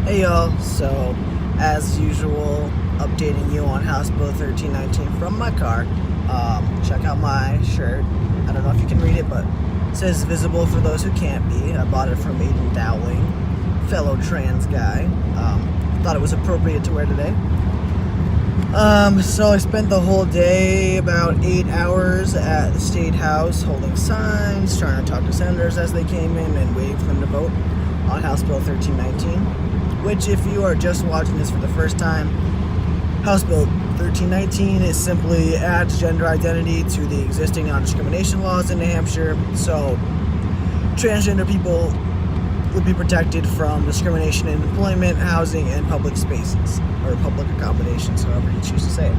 Hey y'all, so as usual, updating you on House Bill 1319 from my car. Check out my shirt. I don't know if you can read it, but it says visible for those who can't be. I bought it from Aiden Dowling, fellow trans guy. Thought it was appropriate to wear today. So I spent the whole day, about 8 hours at the State House holding signs, trying to talk to senators as they came in and waiting for them to vote on House Bill 1319. Which, if you are just watching this for the first time, House Bill 1319 is simply adds gender identity to the existing non-discrimination laws in New Hampshire, so transgender people would be protected from discrimination in employment, housing, and public spaces, or public accommodations, however you choose to say it.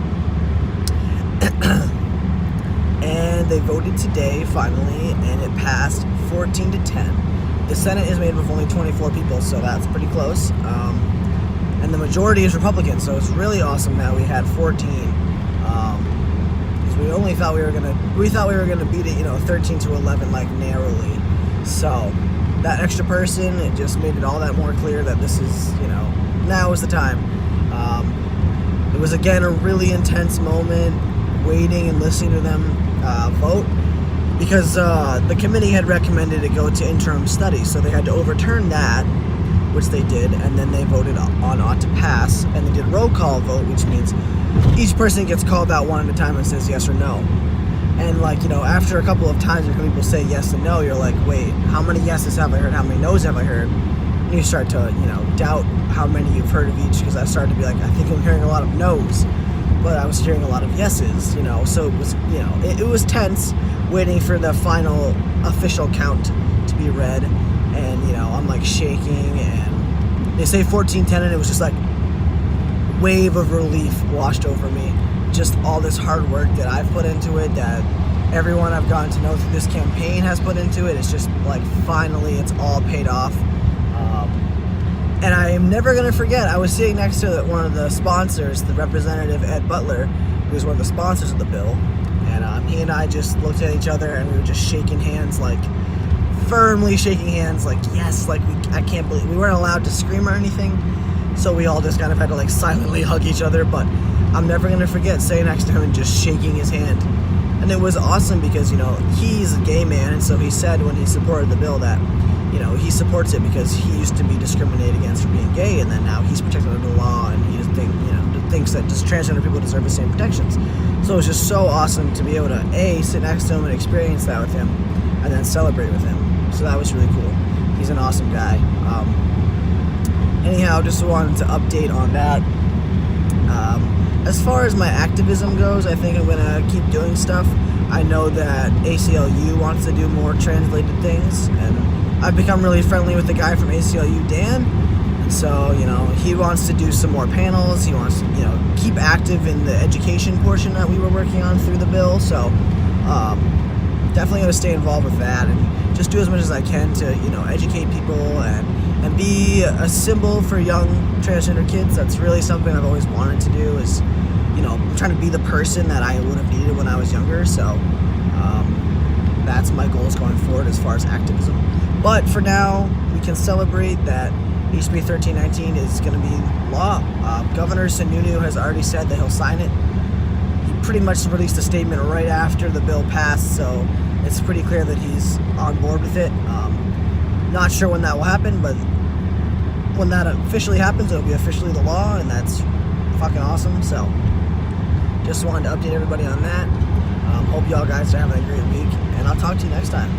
And they voted today, finally, and it passed 14-10. The Senate is made up of only 24 people, so that's pretty close. And the majority is Republican, so it's really awesome that we had 14. Because we only thought we were gonna beat it, 13-11, like narrowly. So that extra person, it just made it all that more clear that this is, now is the time. It was again a really intense moment, waiting and listening to them vote. Because the committee had recommended it go to interim study, so they had to overturn that, which they did, and then they voted on ought to pass, and they did a roll call vote, which means each person gets called out one at a time and says yes or no. And after a couple of times when people say yes and no, you're like, wait, how many yeses have I heard? How many no's have I heard? And you start to, doubt how many you've heard of each, because I started to be like, I think I'm hearing a lot of no's, but I was hearing a lot of yeses, so it was, it was tense, waiting for the final official count to be read, and I'm like shaking, and they say 14-10, and it was just like wave of relief washed over me. Just all this hard work that I've put into it, that everyone I've gotten to know through this campaign has put into it. It's just like finally it's all paid off. And I am never going to forget, I was sitting next to one of the sponsors, the representative Ed Butler, who was one of the sponsors of the bill. And he and I just looked at each other and we were just shaking hands, like firmly shaking hands, like yes, like I can't believe we weren't allowed to scream or anything, so we all just kind of had to like silently hug each other. But I'm never gonna forget sitting next to him and just shaking his hand, and it was awesome because he's a gay man, and so he said when he supported the bill that he supports it because he used to be discriminated against for being gay, and then now he's protected under the law, and he just thinks that just transgender people deserve the same protections. So it was just so awesome to be able to sit next to him and experience that with him, and then celebrate with him. So that was really cool. He's an awesome guy. Anyhow, just wanted to update on that. As far as my activism goes, I think I'm gonna keep doing stuff. I know that ACLU wants to do more translated things, and I've become really friendly with the guy from ACLU, Dan. So, he wants to do some more panels. He wants to, keep active in the education portion that we were working on through the bill. So, definitely going to stay involved with that and just do as much as I can to, educate people and be a symbol for young transgender kids. That's really something I've always wanted to do, is, trying to be the person that I would have needed when I was younger. So, that's my goals going forward as far as activism. But for now, we can celebrate that HB 1319 is going to be law. Governor Sununu has already said that he'll sign it. He pretty much released a statement right after the bill passed, so it's pretty clear that he's on board with it. Not sure when that will happen, but when that officially happens, it'll be officially the law, and that's fucking awesome. So just wanted to update everybody on that. Hope y'all guys are having a great week, and I'll talk to you next time.